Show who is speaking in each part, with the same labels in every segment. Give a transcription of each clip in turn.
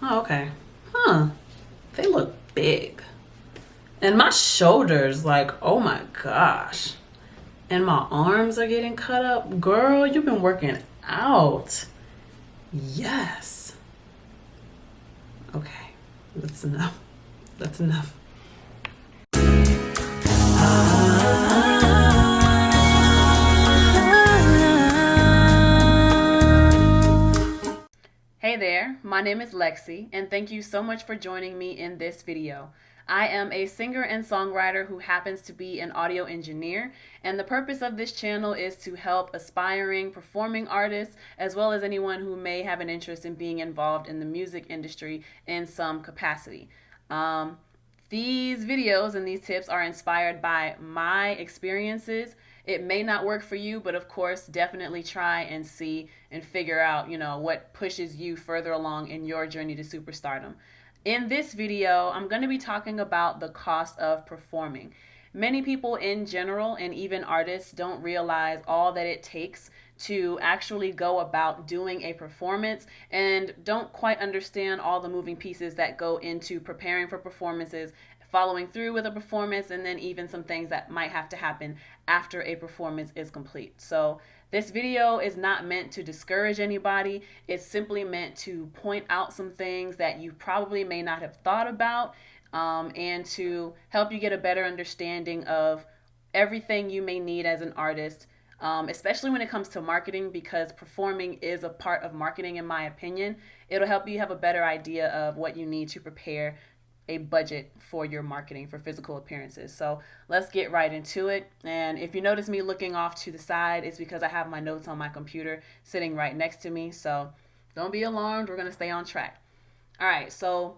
Speaker 1: Oh, okay. Huh. They look big. And my shoulders, like, oh my gosh. And my arms are getting cut up. Girl, you've been working out. Yes. Okay. That's enough. That's enough. Hey there, my name is LexC, and thank you so much for joining me in this video. I am a singer and songwriter who happens to be an audio engineer, and the purpose of this channel is to help aspiring performing artists as well as anyone who may have an interest in being involved in the music industry in some capacity. These videos and these tips are inspired by my experiences. It may not work for you, but of course, definitely try and see and figure out, what pushes you further along in your journey to superstardom. In this video, I'm going to be talking about the cost of performing. Many people in general, and even artists, don't realize all that it takes to actually go about doing a performance and don't quite understand all the moving pieces that go into preparing for performances, following through with a performance, and then even some things that might have to happen after a performance is complete. So this video is not meant to discourage anybody. It's simply meant to point out some things that you probably may not have thought about, and to help you get a better understanding of everything you may need as an artist, especially when it comes to marketing, because performing is a part of marketing, in my opinion. It'll help you have a better idea of what you need to prepare a budget for your marketing for physical appearances. So let's get right into it. And if you notice me looking off to the side, it's because I have my notes on my computer sitting right next to me. So don't be alarmed. We're going to stay on track. All right. So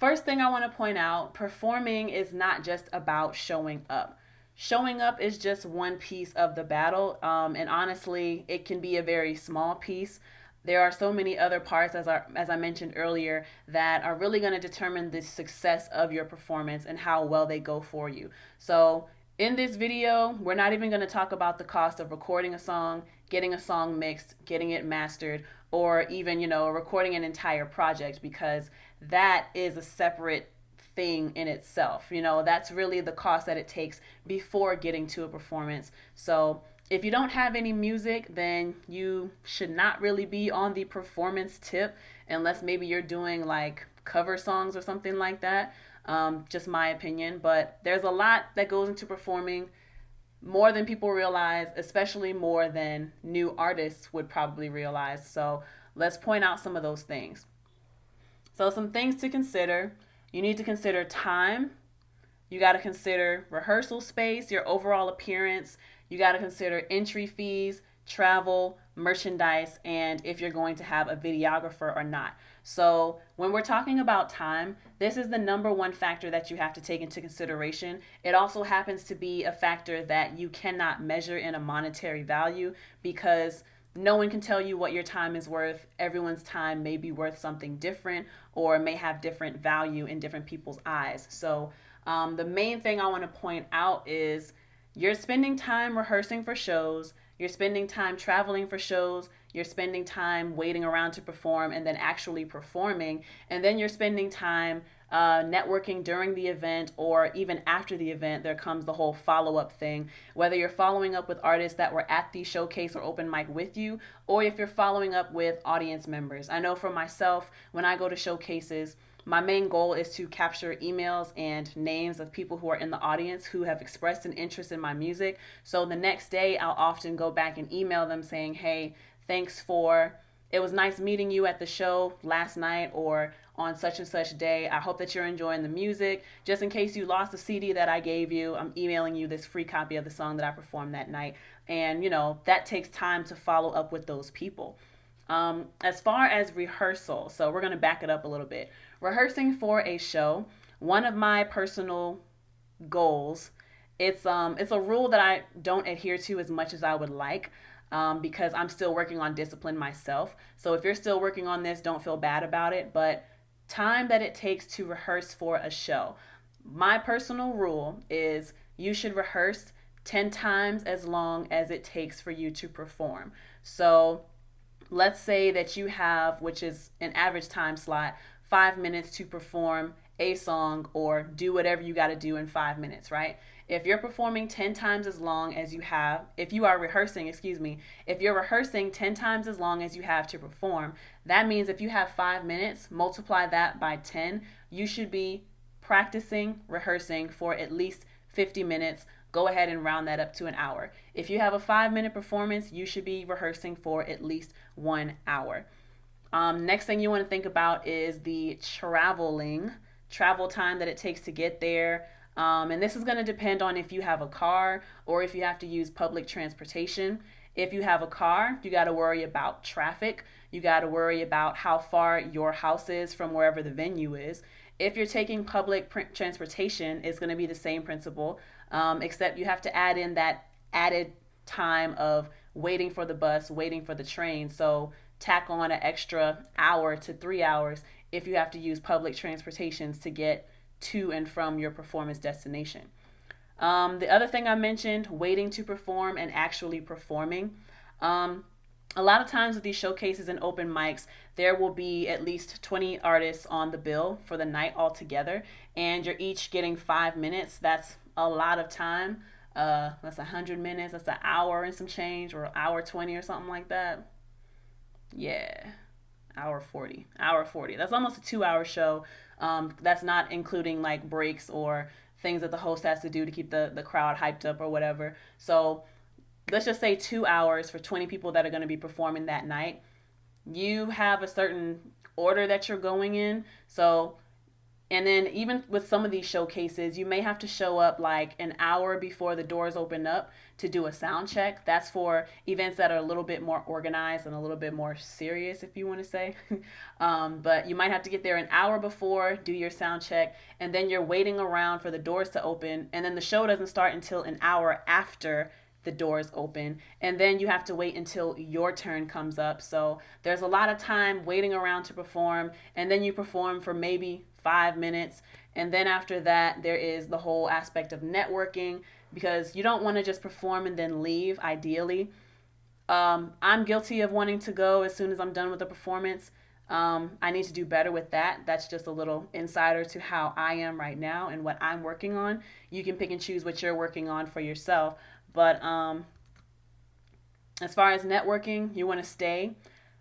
Speaker 1: first thing I want to point out, performing is not just about showing up. Showing up is just one piece of the battle. And honestly, it can be a very small piece. There are so many other parts, as I mentioned earlier, that are really going to determine the success of your performance and how well they go for you. So in this video, we're not even going to talk about the cost of recording a song, getting a song mixed, getting it mastered, or even, recording an entire project, because that is a separate thing in itself. That's really the cost that it takes before getting to a performance. So if you don't have any music, then you should not really be on the performance tip, unless maybe you're doing like cover songs or something like that. Just my opinion, but there's a lot that goes into performing, more than people realize, especially more than new artists would probably realize. So let's point out some of those things. So some things to consider. You need to consider time. You got to consider rehearsal space, your overall appearance. You got to consider entry fees, travel, merchandise, and if you're going to have a videographer or not. So when we're talking about time, this is the number one factor that you have to take into consideration. It also happens to be a factor that you cannot measure in a monetary value, because no one can tell you what your time is worth. Everyone's time may be worth something different, or may have different value in different people's eyes. So the main thing I want to point out is you're spending time rehearsing for shows, you're spending time traveling for shows, you're spending time waiting around to perform and then actually performing, and then you're spending time networking during the event, or even after the event. There comes the whole follow-up thing, whether you're following up with artists that were at the showcase or open mic with you, or if you're following up with audience members. I know for myself, when I go to showcases, my main goal is to capture emails and names of people who are in the audience who have expressed an interest in my music. So the next day, I'll often go back and email them saying, hey, it was nice meeting you at the show last night or on such and such day. I hope that you're enjoying the music. Just in case you lost the CD that I gave you, I'm emailing you this free copy of the song that I performed that night. And, that takes time to follow up with those people. As far as rehearsal, so we're going to back it up a little bit. Rehearsing for a show, one of my personal goals, it's a rule that I don't adhere to as much as I would like, because I'm still working on discipline myself. So if you're still working on this, don't feel bad about it. But time that it takes to rehearse for a show, my personal rule is you should rehearse 10 times as long as it takes for you to perform. So let's say that you have, which is an average time slot, 5 minutes to perform a song or do whatever you got to do in 5 minutes, right? If you're performing 10 times as long as you have, if you are rehearsing, excuse me, if you're rehearsing 10 times as long as you have to perform, that means if you have 5 minutes, multiply that by 10, you should be practicing, rehearsing for at least 50 minutes. Go ahead and round that up to an hour. If you have a 5 minute performance, you should be rehearsing for at least 1 hour. Next thing you want to think about is the travel time that it takes to get there. And this is going to depend on if you have a car or if you have to use public transportation. If you have a car, you got to worry about traffic. You got to worry about how far your house is from wherever the venue is. If you're taking public transportation, it's going to be the same principle, except you have to add in that added time of waiting for the bus, waiting for the train. So tack on an extra hour to 3 hours if you have to use public transportations to get to and from your performance destination. The other thing I mentioned, waiting to perform and actually performing. A lot of times with these showcases and open mics, there will be at least 20 artists on the bill for the night altogether, and you're each getting 5 minutes. That's a lot of time. That's 100 minutes. That's an hour and some change, or hour 20 or something like that. Yeah, hour 40. Hour 40. That's almost a 2 hour show. That's not including like breaks or things that the host has to do to keep the crowd hyped up or whatever. So let's just say 2 hours for 20 people that are going to be performing that night. You have a certain order that you're going in. So, and then even with some of these showcases, you may have to show up like an hour before the doors open up to do a sound check. That's for events that are a little bit more organized and a little bit more serious, if you want to say. But you might have to get there an hour before, do your sound check, and then you're waiting around for the doors to open. And then the show doesn't start until an hour after the doors open, and then you have to wait until your turn comes up. So there's a lot of time waiting around to perform, and then you perform for maybe 5 minutes, and then after that there is the whole aspect of networking, because you don't want to just perform and then leave. Ideally, I'm guilty of wanting to go as soon as I'm done with the performance. I need to do better with that. That's just a little insider to how I am right now and what I'm working on. You can pick and choose what you're working on for yourself. But as far as networking, you want to stay.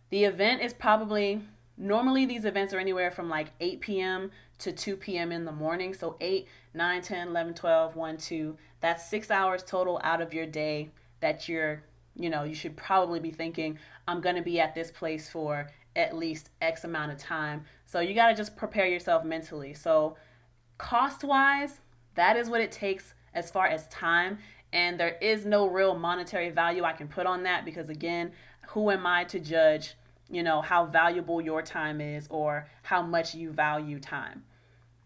Speaker 1: The event is probably, normally these events are anywhere from like 8 p.m. to 2 p.m. in the morning. So 8, 9, 10, 11, 12, 1, 2. That's 6 hours total out of your day that you should probably be thinking, I'm going to be at this place for at least X amount of time. So you got to just prepare yourself mentally. So cost-wise, that is what it takes as far as time. And there is no real monetary value I can put on that, because again, who am I to judge, how valuable your time is or how much you value time.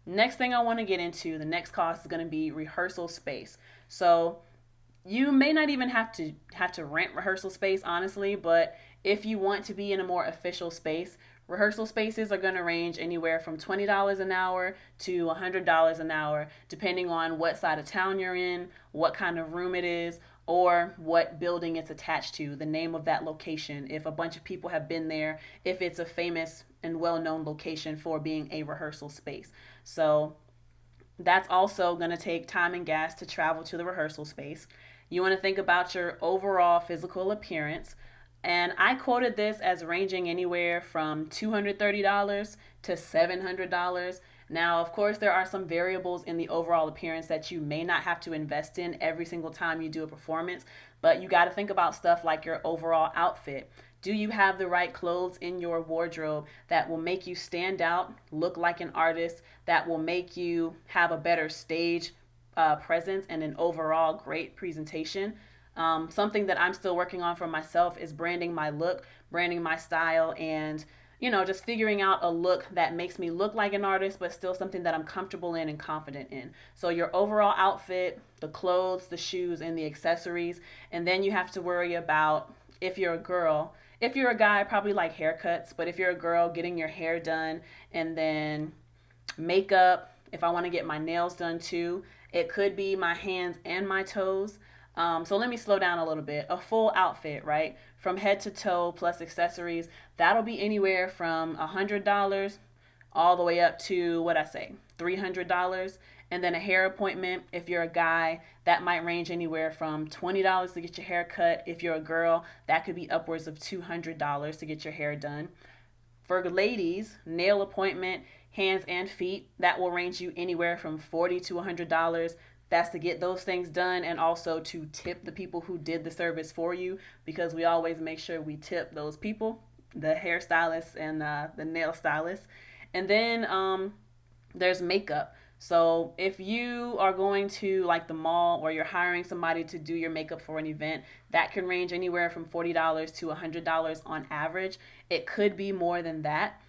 Speaker 1: Next thing I want to get into, the next cost is going to be rehearsal space. So you may not even have to rent rehearsal space, honestly, but if you want to be in a more official space, rehearsal spaces are going to range anywhere from $20 an hour to $100 an hour, depending on what side of town you're in, what kind of room it is, or what building it's attached to, the name of that location, if a bunch of people have been there, if it's a famous and well-known location for being a rehearsal space. So that's also going to take time and gas to travel to the rehearsal space. You want to think about your overall physical appearance. And I quoted this as ranging anywhere from $230 to $700. Now, of course, there are some variables in the overall appearance that you may not have to invest in every single time you do a performance, but you got to think about stuff like your overall outfit. Do you have the right clothes in your wardrobe that will make you stand out, look like an artist, that will make you have a better stage presence and an overall great presentation? Something that I'm still working on for myself is branding my look, branding my style, and just figuring out a look that makes me look like an artist, but still something that I'm comfortable in and confident in. So your overall outfit, the clothes, the shoes, and the accessories. And then you have to worry about, if you're a girl. If you're a guy, probably like haircuts, but if you're a girl, getting your hair done, and then makeup. If I want to get my nails done too, it could be my hands and my toes. So let me slow down a little bit. A full outfit, right? From head to toe plus accessories, that'll be anywhere from $100 all the way up to what I say, $300. And then a hair appointment, if you're a guy, that might range anywhere from $20 to get your hair cut. If you're a girl, that could be upwards of $200 to get your hair done. For ladies, nail appointment, hands and feet, that will range you anywhere from $40 to $100. That's to get those things done and also to tip the people who did the service for you, because we always make sure we tip those people, the hairstylists and the nail stylists. And then there's makeup. So if you are going to like the mall or you're hiring somebody to do your makeup for an event, that can range anywhere from $40 to $100 on average. It could be more than that.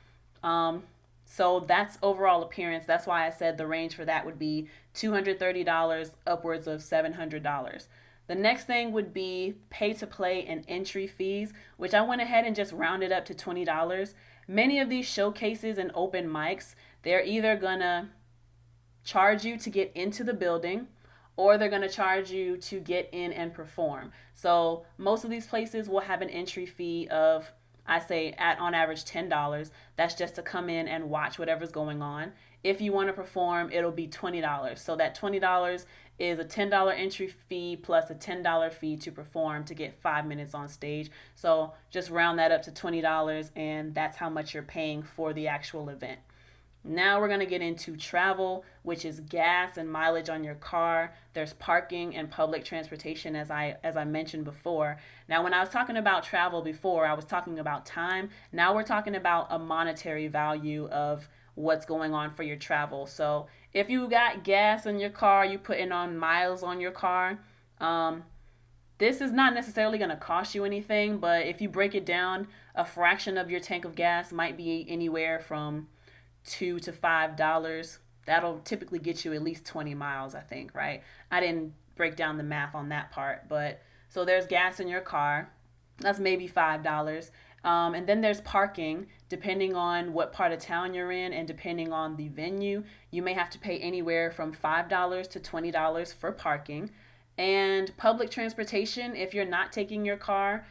Speaker 1: So that's overall appearance. That's why I said the range for that would be $230 upwards of $700. The next thing would be pay to play and entry fees, which I went ahead and just rounded up to $20. Many of these showcases and open mics, they're either gonna charge you to get into the building or they're going to charge you to get in and perform. So most of these places will have an entry fee of, I say at on average $10. That's just to come in and watch whatever's going on. If you want to perform, it'll be $20. So that $20 is a $10 entry fee plus a $10 fee to perform to get 5 minutes on stage. So just round that up to $20 and that's how much you're paying for the actual event. Now we're going to get into travel, which is gas and mileage on your car. There's parking and public transportation, as I mentioned before. Now, when I was talking about travel before, I was talking about time. Now we're talking about a monetary value of what's going on for your travel. So if you got gas in your car, you putting on miles on your car, this is not necessarily going to cost you anything, but if you break it down, a fraction of your tank of gas might be anywhere from $2 to $5. That'll typically get you at least 20 miles, I think, right? I didn't break down the math on that part, but so there's gas in your car. That's maybe $5. And then there's parking. Depending on what part of town you're in and depending on the venue, you may have to pay anywhere from $5 to $20 for parking. And public transportation, if you're not taking your car,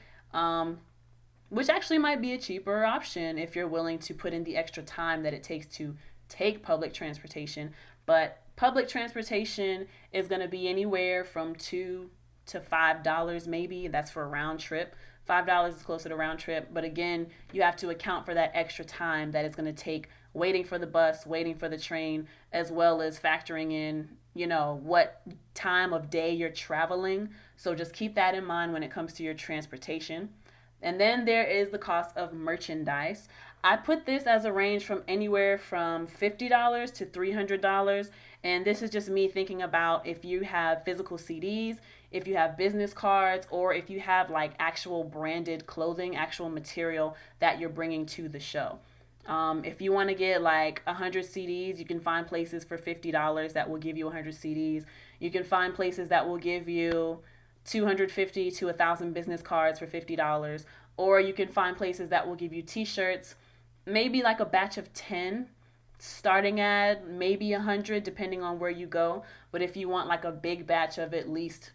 Speaker 1: which actually might be a cheaper option if you're willing to put in the extra time that it takes to take public transportation. But public transportation is going to be anywhere from $2 to $5 maybe. That's for a round trip. $5 is closer to round trip. But again, you have to account for that extra time that it's going to take waiting for the bus, waiting for the train, as well as factoring in, what time of day you're traveling. So just keep that in mind when it comes to your transportation. And then there is the cost of merchandise. I put this as a range from anywhere from $50 to $300. And this is just me thinking about if you have physical CDs, if you have business cards, or if you have like actual branded clothing, actual material that you're bringing to the show. If you want to get like 100 CDs, you can find places for $50 that will give you 100 CDs. You can find places that will give you 250 to 1,000 business cards for $50, or you can find places that will give you t-shirts, maybe like a batch of 10, starting at maybe 100 depending on where you go. But if you want like a big batch of at least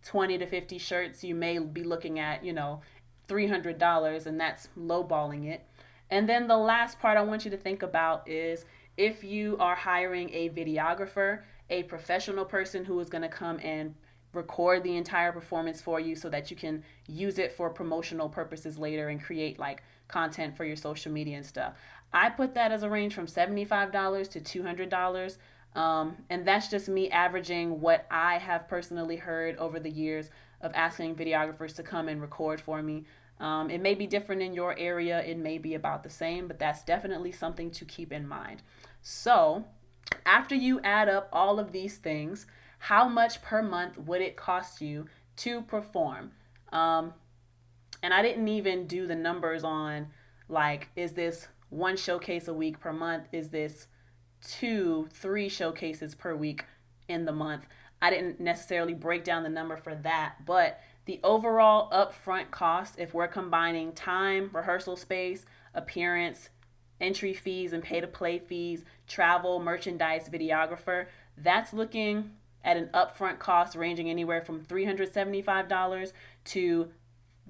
Speaker 1: 20 to 50 shirts, you may be looking at, $300, and that's lowballing it. And then the last part I want you to think about is if you are hiring a videographer, a professional person who is going to come and record the entire performance for you so that you can use it for promotional purposes later and create like content for your social media and stuff. I put that as a range from $75 to $200. And that's just me averaging what I have personally heard over the years of asking videographers to come and record for me. It may be different in your area. It may be about the same, but that's definitely something to keep in mind. So after you add up all of these things, how much per month would it cost you to perform? And I didn't even do the numbers on like, is this one showcase a week per month? Is this 2-3 showcases per week in the month? I didn't necessarily break down the number for that, but the overall upfront cost, if we're combining time, rehearsal space, appearance, entry fees and pay to play fees, travel, merchandise, videographer, that's looking at an upfront cost ranging anywhere from $375 to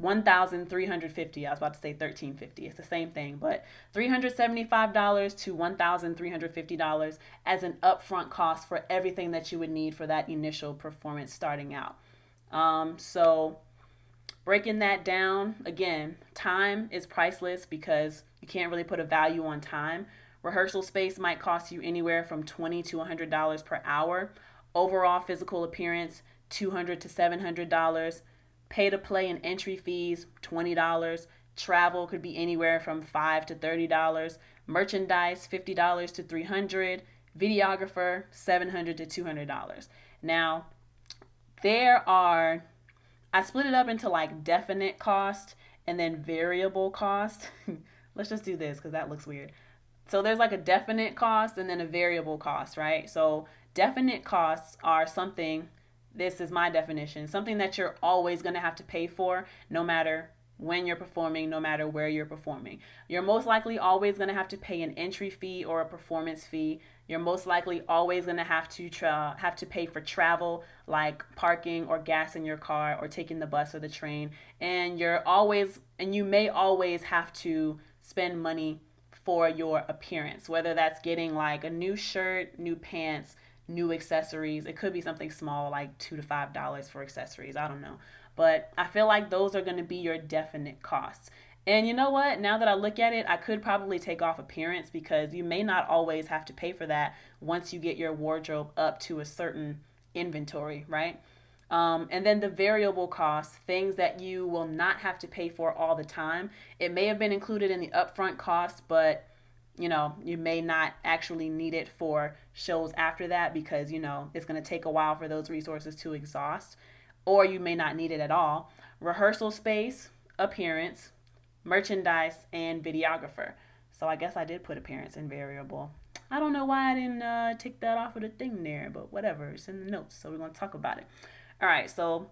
Speaker 1: $1,350. I was about to say $1,350. It's the same thing, but $375 to $1,350 as an upfront cost for everything that you would need for that initial performance starting out. So breaking that down, again, time is priceless because you can't really put a value on time. Rehearsal space might cost you anywhere from $20 to $100 per hour. Overall physical appearance, $200 to $700. Pay to play and entry fees, $20. Travel could be anywhere from $5 to $30. Merchandise, $50 to $300. Videographer, $700 to $200. Now, I split it up into like definite cost and then variable cost. Let's just do this because that looks weird. So there's like a definite cost and then a variable cost, right? So definite costs are something, this is my definition, something that you're always going to have to pay for no matter when you're performing, no matter where you're performing. You're most likely always going to have to pay an entry fee or a performance fee. You're most likely always going to have to pay for travel, like parking or gas in your car or taking the bus or the train. And you may always have to spend money for your appearance, whether that's getting like a new shirt, new pants, new accessories. It could be something small like $2 to $5 for accessories. I don't know. But I feel like those are going to be your definite costs. And you know what? Now that I look at it, I could probably take off appearance because you may not always have to pay for that once you get your wardrobe up to a certain inventory, right? And then the variable costs, things that you will not have to pay for all the time. It may have been included in the upfront cost, but you may not actually need it for shows after that because, it's going to take a while for those resources to exhaust, or you may not need it at all. Rehearsal space, appearance, merchandise, and videographer. So I guess I did put appearance in variable. I don't know why I didn't take that off of the thing there, but whatever. It's in the notes, so we're going to talk about it. All right, so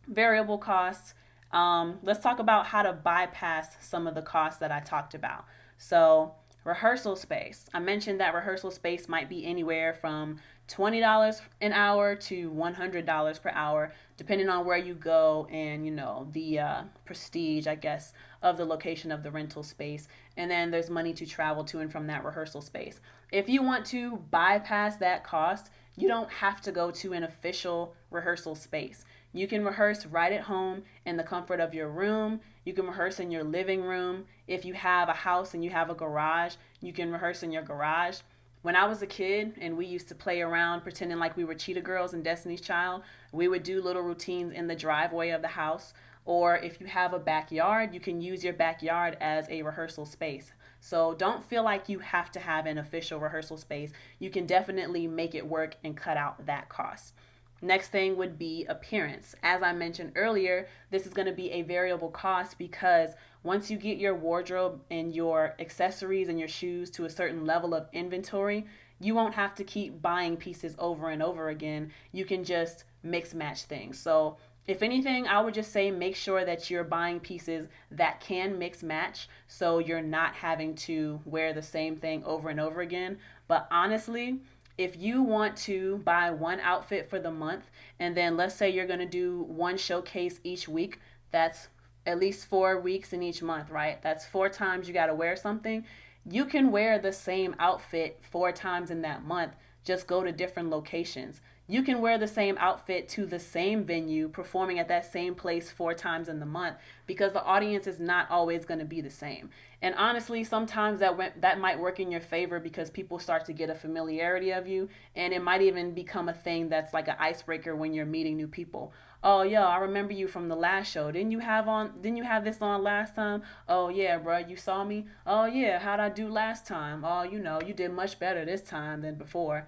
Speaker 1: variable costs. Let's talk about how to bypass some of the costs that I talked about. So rehearsal space. I mentioned that rehearsal space might be anywhere from $20 an hour to $100 per hour, depending on where you go and, the prestige, I guess, of the location of the rental space. And then there's money to travel to and from that rehearsal space. If you want to bypass that cost, you don't have to go to an official rehearsal space. You can rehearse right at home in the comfort of your room. You can rehearse in your living room. If you have a house and you have a garage, you can rehearse in your garage. When I was a kid and we used to play around pretending like we were Cheetah Girls and Destiny's Child, we would do little routines in the driveway of the house. Or if you have a backyard, you can use your backyard as a rehearsal space. So don't feel like you have to have an official rehearsal space. You can definitely make it work and cut out that cost. Next thing would be appearance. As I mentioned earlier, this is going to be a variable cost because once you get your wardrobe and your accessories and your shoes to a certain level of inventory, you won't have to keep buying pieces over and over again. You can just mix match things. So if anything, I would just say make sure that you're buying pieces that can mix match so you're not having to wear the same thing over and over again. But honestly, if you want to buy one outfit for the month and then let's say you're going to do one showcase each week, that's at least 4 weeks in each month, right? That's 4 times you got to wear something. You can wear the same outfit 4 times in that month, just go to different locations. You can wear the same outfit to the same venue, performing at that same place 4 times in the month because the audience is not always going to be the same. And honestly, sometimes that might work in your favor because people start to get a familiarity of you, and it might even become a thing that's like an icebreaker when you're meeting new people. Oh yeah, I remember you from the last show. Didn't you have this on last time? Oh yeah, bro, you saw me? Oh yeah, how'd I do last time? Oh, you did much better this time than before.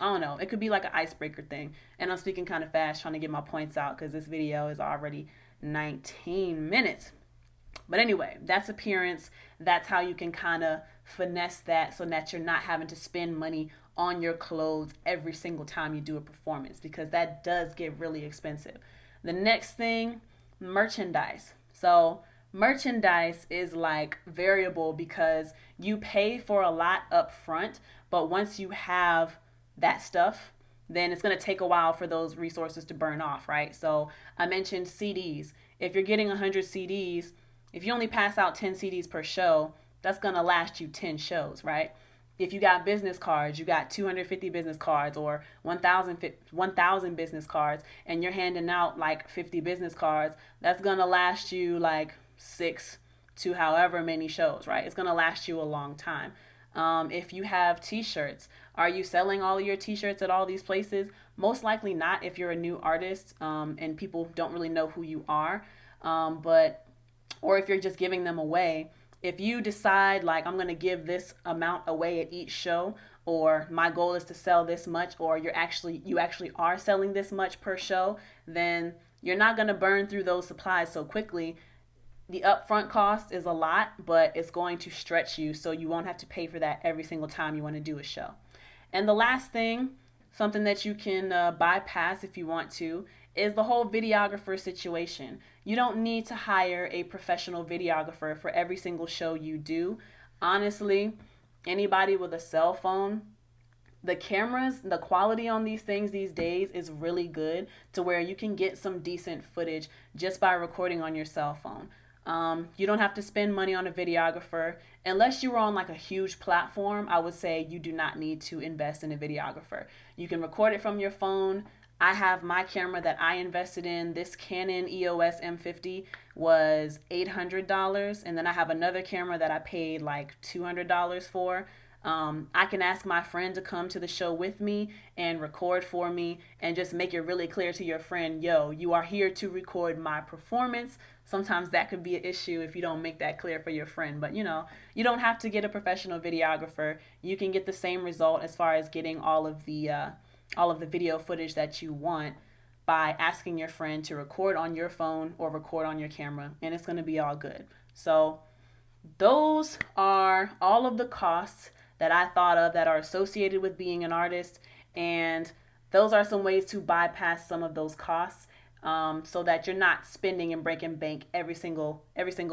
Speaker 1: I don't know. It could be like an icebreaker thing. And I'm speaking kind of fast trying to get my points out because this video is already 19 minutes. But anyway, that's appearance. That's how you can kind of finesse that so that you're not having to spend money on your clothes every single time you do a performance because that does get really expensive. The next thing, merchandise. So merchandise is like variable because you pay for a lot up front, but once you have that stuff, then it's going to take a while for those resources to burn off, right? So I mentioned CDs. if you're getting 100 CDs, if you only pass out 10 CDs per show, that's going to last you 10 shows, right? If you got business cards, you got 250 business cards or 1,000 business cards, and you're handing out like 50 business cards, that's going to last you like 6 to however many shows, right? It's going to last you a long time. If you have t-shirts, are you selling all of your t-shirts at all these places? Most likely not if you're a new artist and people don't really know who you are. Or if you're just giving them away. If you decide like I'm going to give this amount away at each show, or my goal is to sell this much, or you actually are selling this much per show, then you're not going to burn through those supplies so quickly. The upfront cost is a lot, but it's going to stretch you, so you won't have to pay for that every single time you want to do a show. And the last thing, something that you can bypass if you want to, is the whole videographer situation. You don't need to hire a professional videographer for every single show you do. Honestly, anybody with a cell phone, the cameras, the quality on these things these days is really good to where you can get some decent footage just by recording on your cell phone. You don't have to spend money on a videographer. Unless you were on like a huge platform, I would say you do not need to invest in a videographer. You can record it from your phone. I have my camera that I invested in. This Canon EOS M50 was $800. And then I have another camera that I paid like $200 for. I can ask my friend to come to the show with me and record for me and just make it really clear to your friend, yo, you are here to record my performance. Sometimes that could be an issue if you don't make that clear for your friend. But you know, you don't have to get a professional videographer. You can get the same result as far as getting all of the video footage that you want by asking your friend to record on your phone or record on your camera, and it's going to be all good. So those are all of the costs that I thought of that are associated with being an artist, and those are some ways to bypass some of those costs so that you're not spending and breaking bank every single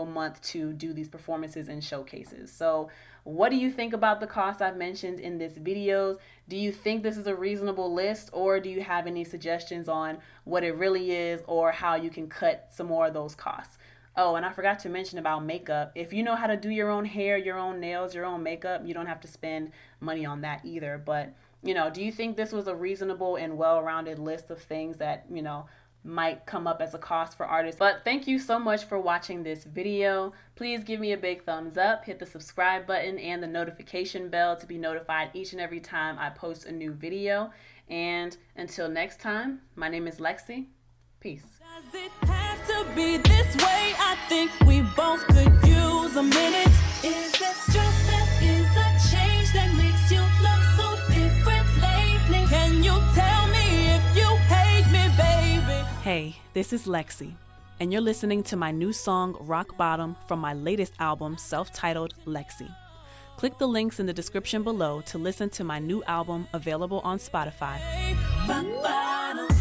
Speaker 1: month to do these performances and showcases. So what do you think about the costs I've mentioned in this video? Do you think this is a reasonable list, or do you have any suggestions on what it really is or how you can cut some more of those costs? Oh, and I forgot to mention about makeup. If you know how to do your own hair, your own nails, your own makeup, you don't have to spend money on that either. But, you know, do you think this was a reasonable and well-rounded list of things that, you know, might come up as a cost for artists? But thank you so much for watching this video. Please give me a big thumbs up, hit the subscribe button and the notification bell to be notified each and every time I post a new video. And until next time, my name is LexC. Peace.
Speaker 2: Does it have to be this way? I think we both could use a minute. Is that stress that is a change that makes you look so different lately? Can you tell me if you hate me, baby?
Speaker 3: Hey, this is LexC, and you're listening to my new song, Rock Bottom, from my latest album, self-titled LexC. Click the links in the description below to listen to my new album, available on Spotify.
Speaker 2: Rock bottom.